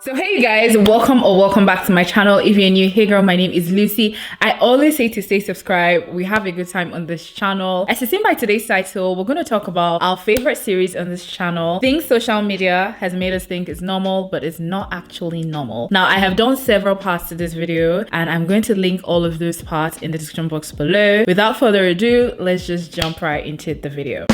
So hey you guys, welcome back to my channel. If you're new, hey girl, my name is Lucy. I always say to stay subscribed. We have a good time on this channel. As you see by today's title, we're going to talk about our favorite series on this channel, things social media has made us think is normal, but it's not actually normal. Now, I have done several parts to this video and I'm going to link all of those parts in the description box below. Without further ado, let's just jump right into the video.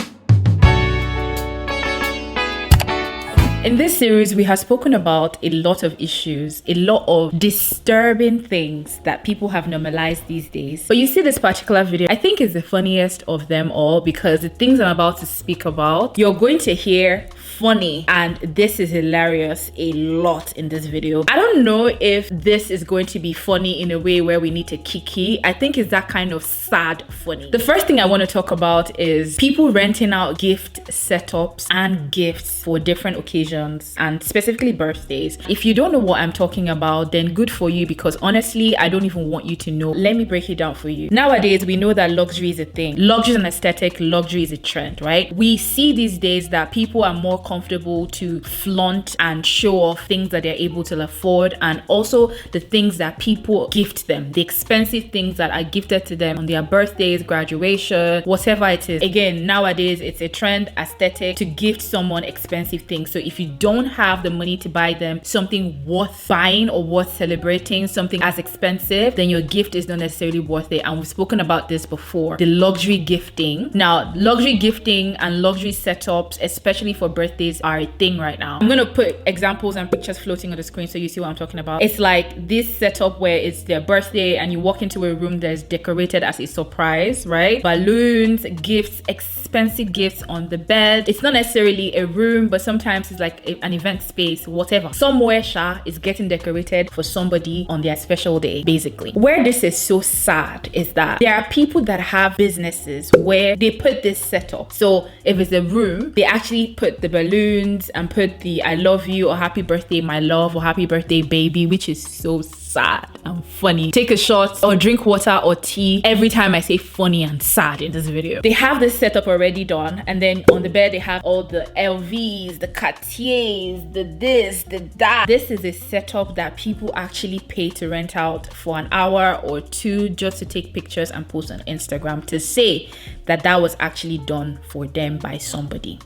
In this series, we have spoken about a lot of issues, a lot of disturbing things that people have normalized these days. But you see this particular video, I think is the funniest of them all because the things I'm about to speak about, you're going to hear funny, and this is hilarious a lot in this video. I don't know if this is going to be funny in a way where we need to kiki. I think it's that kind of sad funny. The first thing I want to talk about is people renting out gift setups and gifts for different occasions and specifically birthdays. If you don't know what I'm talking about, then good for you, because honestly, I don't even want you to know. Let me break it down for you. Nowadays, we know that luxury is a thing. Luxury is an aesthetic, luxury is a trend, right? We see these days that people are more comfortable to flaunt and show off things that they're able to afford, and also the things that people gift them, the expensive things that are gifted to them on their birthdays, graduation, whatever it is. Again, nowadays it's a trend aesthetic to gift someone expensive things. So if you don't have the money to buy them something worth buying or worth celebrating, something as expensive, then your gift is not necessarily worth it. And we've spoken about this before, the luxury gifting. Now, luxury gifting and luxury setups, especially for birthdays, are a thing right now. I'm gonna put examples and pictures floating on the screen so you see what I'm talking about. It's like this setup where it's their birthday and you walk into a room that's decorated as a surprise, right? Balloons, gifts, expensive gifts on the bed. It's not necessarily a room, but sometimes it's like an event space, whatever. Somewhere is getting decorated for somebody on their special day, basically. Where this is so sad is that there are people that have businesses where they put this setup. So if it's a room, they actually put the balloons and put the I love you or happy birthday my love or happy birthday baby, which is so sad and funny. Take a shot or drink water or tea every time I say funny and sad in this video. They have this setup already done, and then on the bed they have all the LVs, the Cartiers, the this, the that. This is a setup that people actually pay to rent out for an hour or two just to take pictures and post on Instagram to say that that was actually done for them by somebody.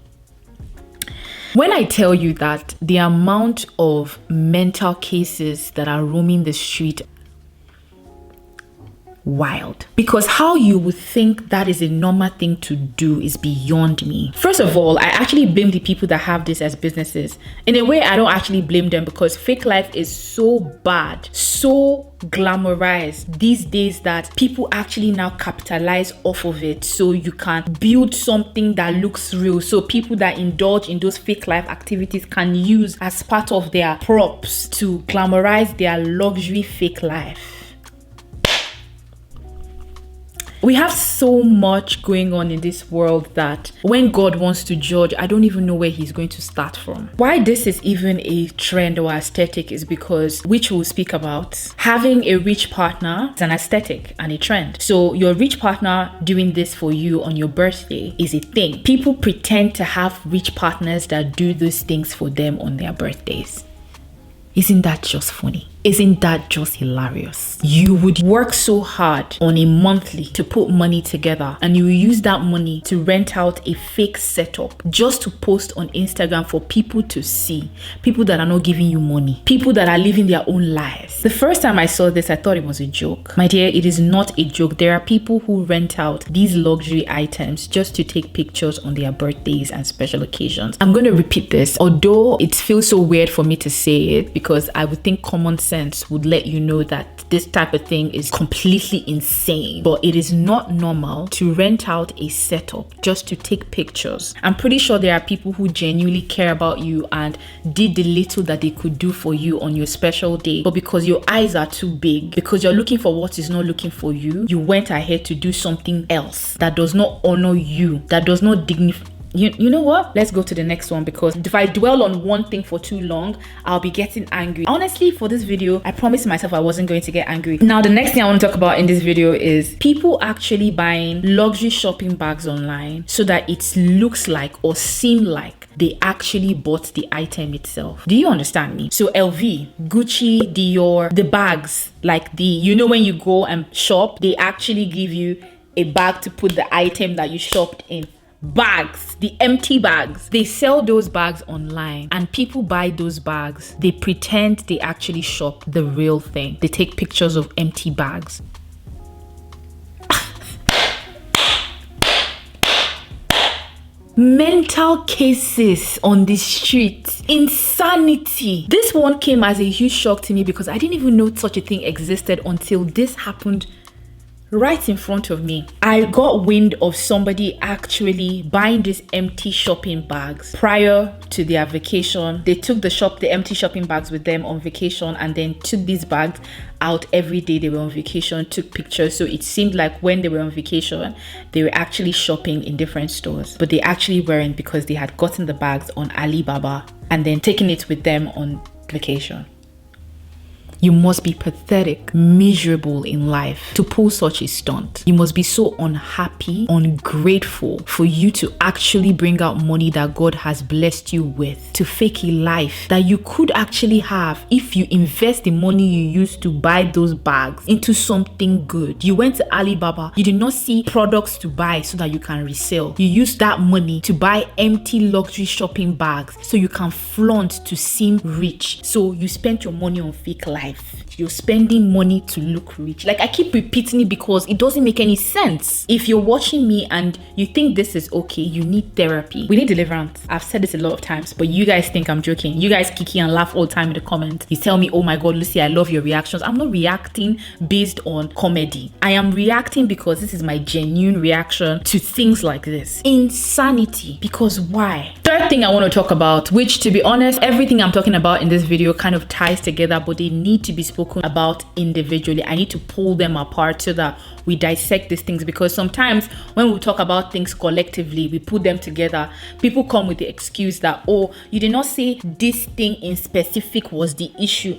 When I tell you that the amount of mental cases that are roaming the street, wild. Because how you would think that is a normal thing to do is beyond me. First of all, I actually blame the people that have this as businesses. In a way, I don't actually blame them because fake life is so bad, so glamorized these days that people actually now capitalize off of it so you can build something that looks real. So people that indulge in those fake life activities can use as part of their props to glamorize their luxury fake life. We have so much going on in this world that when God wants to judge, I don't even know where he's going to start from. Why this is even a trend or aesthetic is because, which we'll speak about, having a rich partner is an aesthetic and a trend. So your rich partner doing this for you on your birthday is a thing. People pretend to have rich partners that do those things for them on their birthdays. Isn't that just funny? Isn't that just hilarious? You would work so hard on a monthly to put money together, and you use that money to rent out a fake setup just to post on Instagram for people to see. People that are not giving you money. People that are living their own lives. The first time I saw this, I thought it was a joke. My dear, it is not a joke. There are people who rent out these luxury items just to take pictures on their birthdays and special occasions. I'm going to repeat this, although it feels so weird for me to say it, because I would think common sense would let you know that this type of thing is completely insane. But it is not normal to rent out a setup just to take pictures. I'm pretty sure there are people who genuinely care about you and did the little that they could do for you on your special day, but because your eyes are too big, because you're looking for what is not looking for you, you went ahead to do something else that does not honor you, that does not dignify. You know what? Let's go to the next one, because if I dwell on one thing for too long, I'll be getting angry. Honestly, for this video, I promised myself I wasn't going to get angry. Now, the next thing I want to talk about in this video is people actually buying luxury shopping bags online so that it looks like or seem like they actually bought the item itself. Do you understand me? So LV, Gucci, Dior, the bags, like when you go and shop, they actually give you a bag to put the item that you shopped in. Bags, the empty bags, they sell those bags online and people buy those bags. They pretend they actually shop the real thing. They take pictures of empty bags. Mental cases on the street. Insanity. This one came as a huge shock to me because I didn't even know such a thing existed until this happened right in front of me. I got wind of somebody actually buying these empty shopping bags prior to their vacation. They took the empty shopping bags with them on vacation and then took these bags out every day they were on vacation, took pictures. So it seemed like when they were on vacation, they were actually shopping in different stores, but they actually weren't, because they had gotten the bags on Alibaba and then taken it with them on vacation. You must be pathetic, miserable in life to pull such a stunt. You must be so unhappy, ungrateful for you to actually bring out money that God has blessed you with to fake a life that you could actually have if you invest the money you used to buy those bags into something good. You went to Alibaba, you did not see products to buy so that you can resell. You used that money to buy empty luxury shopping bags so you can flaunt to seem rich. So you spent your money on fake life. You're spending money to look rich. Like, I keep repeating it because it doesn't make any sense. If you're watching me and you think this is okay, you need therapy. We need deliverance. I've said this a lot of times, but you guys think I'm joking. You guys kiki and laugh all the time in the comments. You tell me, oh my God, Lucy, I love your reactions. I'm not reacting based on comedy. I am reacting because this is my genuine reaction to things like this. Insanity. Because why? Third thing I want to talk about, which, to be honest, everything I'm talking about in this video kind of ties together, but they need to be spoken about individually. I need to pull them apart so that we dissect these things, because sometimes when we talk about things collectively, we put them together, people come with the excuse that, oh, you did not say this thing in specific was the issue.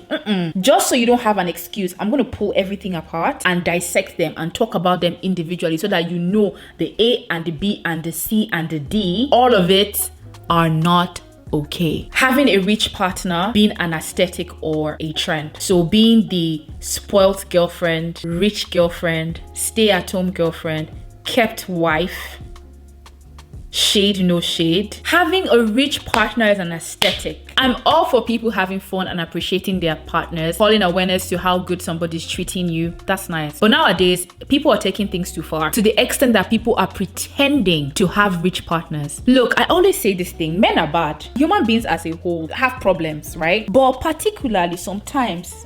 Just so you don't have an excuse, I'm going to pull everything apart and dissect them and talk about them individually so that you know the A and the B and the C and the D, all of it are not okay. Having a rich partner being an aesthetic or a trend. So being the spoilt girlfriend, rich girlfriend, stay-at-home girlfriend, kept wife, shade, no shade. Having a rich partner is an aesthetic. I'm all for people having fun and appreciating their partners, calling awareness to how good somebody's treating you. That's nice. But nowadays, people are taking things too far to the extent that people are pretending to have rich partners. Look, I always say this thing, men are bad. Human beings as a whole have problems, right? But particularly sometimes,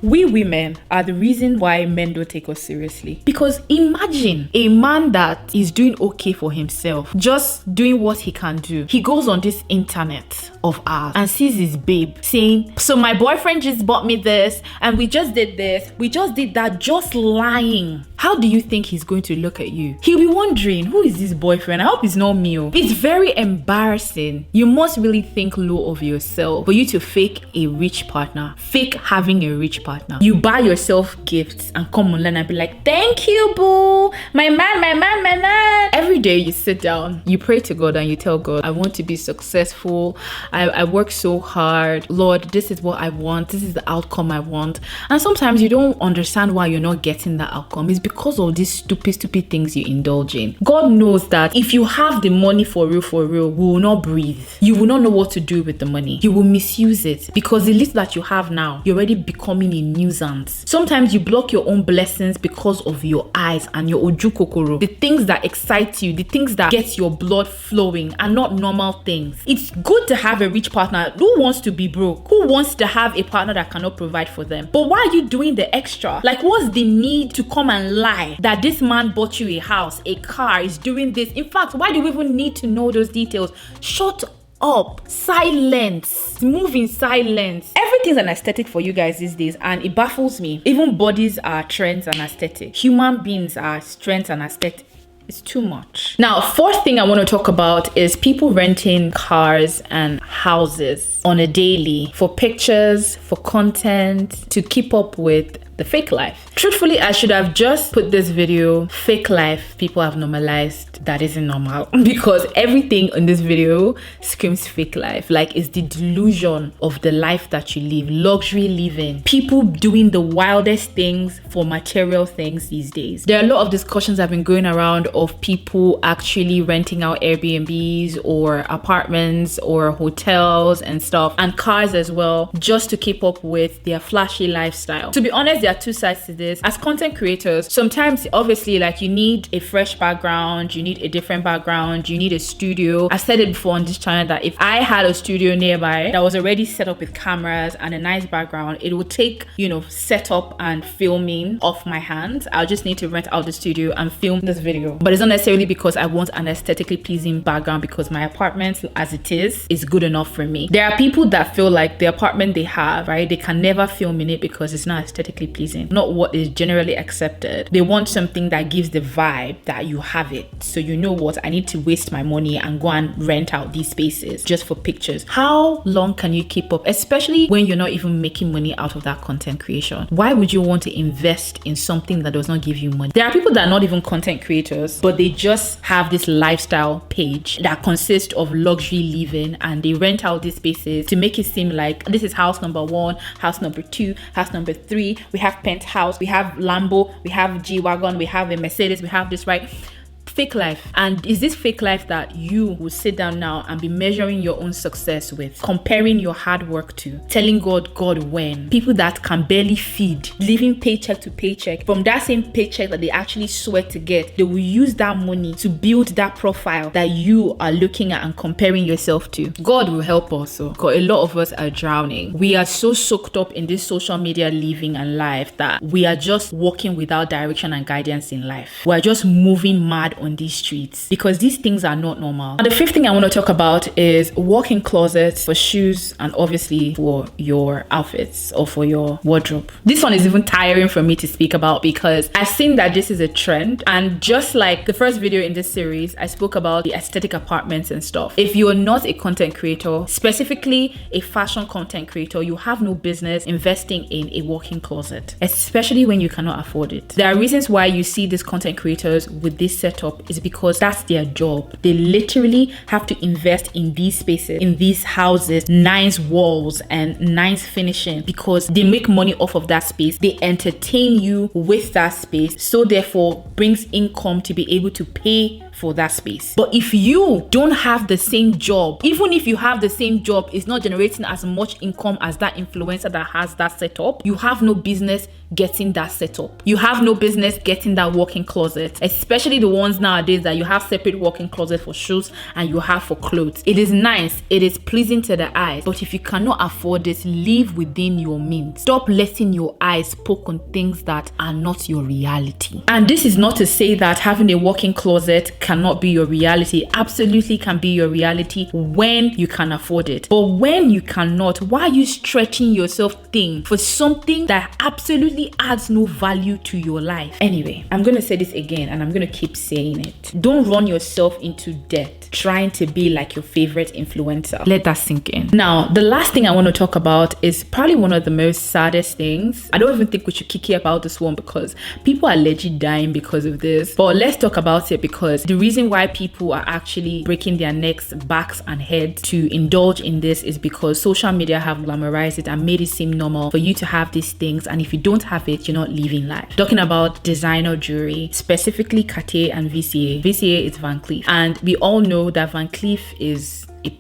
we women are the reason why men don't take us seriously. Because imagine a man that is doing okay for himself, just doing what he can do. He goes on this internet of ours and sees his babe saying, so my boyfriend just bought me this and we just did this, we just did that, just lying. How do you think he's going to look at you? He'll be wondering, who is this boyfriend? I hope it's not me. It's very embarrassing. You must really think low of yourself for you to fake a rich partner, fake having a rich partner. You buy yourself gifts and come online and be like, thank you, boo, my man. Every day you sit down, you pray to God and you tell God, I want to be successful. I work so hard. Lord, this is what I want. This is the outcome I want. And sometimes you don't understand why you're not getting that outcome. It's because of these stupid things you indulge in. God knows that if you have the money for real, we will not breathe. You will not know what to do with the money. You will misuse it because the little that you have now, you're already becoming a nuisance. Sometimes you block your own blessings because of your eyes and your oju kokoro. The things that excite you, the things that get your blood flowing are not normal things. It's good to have a rich partner. Who wants to be broke? Who wants to have a partner that cannot provide for them? But why are you doing the extra? Like, what's the need to come and lie that this man bought you a house, a car, is doing this? In fact, why do we even need to know those details? Shut up. Silence. Move in silence. Everything's an aesthetic for you guys these days, and it baffles me. Even bodies are trends and aesthetic. Human beings are trends and aesthetic. It's too much. Now, fourth thing I want to talk about is people renting cars and houses on a daily for pictures, for content, to keep up with the fake life. Truthfully, I should have just put this video, fake life people have normalized that isn't normal, because everything in this video screams fake life. Like, it's the delusion of the life that you live, luxury living, people doing the wildest things for material things these days. There are a lot of discussions that have been going around of people actually renting out Airbnbs or apartments or hotels and stuff, and cars as well, just to keep up with their flashy lifestyle. To be honest, there are two sides to this. As content creators, sometimes obviously, like, you need a fresh background, you need a different background, you need a studio. I said it before on this channel that if I had a studio nearby that was already set up with cameras and a nice background, it would take, setup and filming off my hands. I'll just need to rent out the studio and film this video. But it's not necessarily because I want an aesthetically pleasing background, because my apartment as it is good enough for me. There are people that feel like the apartment they have, right, they can never film in it because it's not aesthetically pleasing, not what is generally accepted. They want something that gives the vibe that you have it. So you know what, I need to waste my money and go and rent out these spaces just for pictures. How long can you keep up, especially when you're not even making money out of that content creation? Why would you want to invest in something that does not give you money? There are people that are not even content creators, but they just have this lifestyle page that consists of luxury living, and they rent out these spaces to make it seem like this is house number 1, house number 2, house number 3. We have penthouse, we have Lambo, we have G-Wagon, we have a Mercedes, we have this, right? Fake life. And is this fake life that you will sit down now and be measuring your own success with, comparing your hard work to, telling God when? People that can barely feed, living paycheck to paycheck, from that same paycheck that they actually sweat to get, they will use that money to build that profile that you are looking at and comparing yourself to. God will help us, because a lot of us are drowning. We are so soaked up in this social media living and life that we are just walking without direction and guidance in life. We're just moving mad on these streets because these things are not normal. And the fifth thing I want to talk about is walk-in closets for shoes and obviously for your outfits or for your wardrobe. This one is even tiring for me to speak about because I've seen that this is a trend, and just like the first video in this series, I spoke about the aesthetic apartments and stuff. If you're not a content creator, specifically a fashion content creator, you have no business investing in a walk-in closet, especially when you cannot afford it. There are reasons why you see these content creators with this setup is because that's their job. They literally have to invest in these spaces, in these houses, nice walls and nice finishing, because they make money off of that space. They entertain you with that space, so therefore brings income to be able to pay for that space. But if you don't have the same job, even if you have the same job, it's not generating as much income as that influencer that has that setup, you have no business getting that setup. You have no business getting that walk-in closet, especially the ones nowadays that you have separate walk-in closet for shoes and you have for clothes. It is nice, it is pleasing to the eyes, but if you cannot afford it, live within your means. Stop letting your eyes poke on things that are not your reality. And this is not to say that having a walk-in closet cannot be your reality. Absolutely can be your reality when you can afford it. But when you cannot, why are you stretching yourself thin for something that absolutely adds no value to your life? Anyway, I'm gonna say this again and I'm gonna keep saying it. Don't run yourself into debt trying to be like your favorite influencer. Let that sink in. Now, the last thing I want to talk about is probably one of the most saddest things. I don't even think we should kiki about this one because people are legit dying because of this. But let's talk about it, because the reason why people are actually breaking their necks, backs and heads to indulge in this is because social media have glamorized it and made it seem normal for you to have these things, and if you don't have it, you're not living life. Talking about designer jewelry, specifically Cartier and VCA. VCA is Van Cleef, and we all know that Van Cleef is a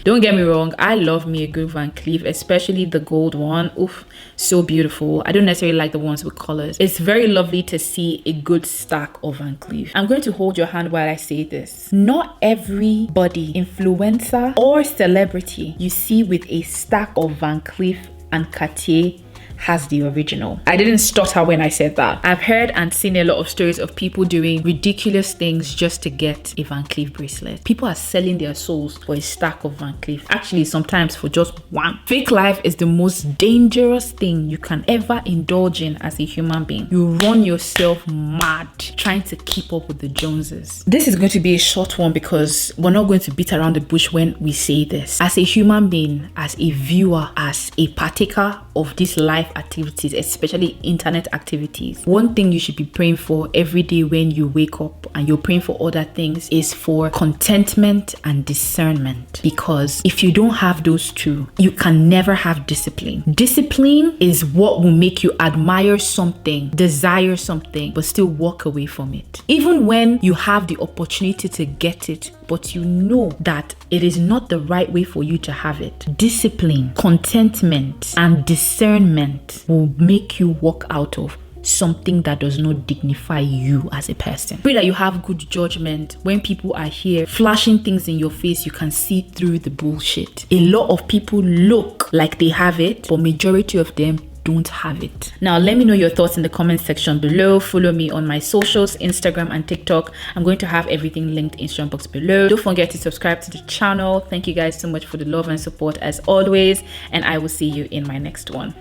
Don't get me wrong, I love me a good Van Cleef, especially the gold one. Oof, so beautiful. I don't necessarily like the ones with colors. It's very lovely to see a good stack of Van Cleef. I'm going to hold your hand while I say this. Not everybody, influencer or celebrity you see with a stack of Van Cleef and Cartier, has the original. I didn't stutter when I said that. I've heard and seen a lot of stories of people doing ridiculous things just to get a Van Cleef bracelet. People are selling their souls for a stack of Van Cleef. Actually, sometimes for just one. Fake life is the most dangerous thing you can ever indulge in as a human being. You run yourself mad trying to keep up with the Joneses. This is going to be a short one because we're not going to beat around the bush when we say this. As a human being, as a viewer, as a partaker of these life activities, especially internet activities, one thing you should be praying for every day when you wake up and you're praying for other things is for contentment and discernment. Because if you don't have those two, you can never have discipline. Discipline is what will make you admire something, desire something, but still walk away from it. Even when you have the opportunity to get it, but you know that it is not the right way for you to have it. Discipline, contentment, and discernment will make you walk out of something that does not dignify you as a person. Pray that you have good judgment. When people are here flashing things in your face, you can see through the bullshit. A lot of people look like they have it, but majority of them don't have it. Now, let me know your thoughts in the comment section below. Follow me on my socials, Instagram and TikTok. I'm going to have everything linked in the description box below. Don't forget to subscribe to the channel. Thank you guys so much for the love and support as always, and I will see you in my next one.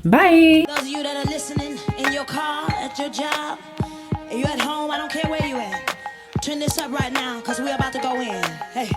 Bye. Those of you that are listening in your car, at your job, you at home, I don't care where you at. Turn this up right now, because we're about to go in. Hey,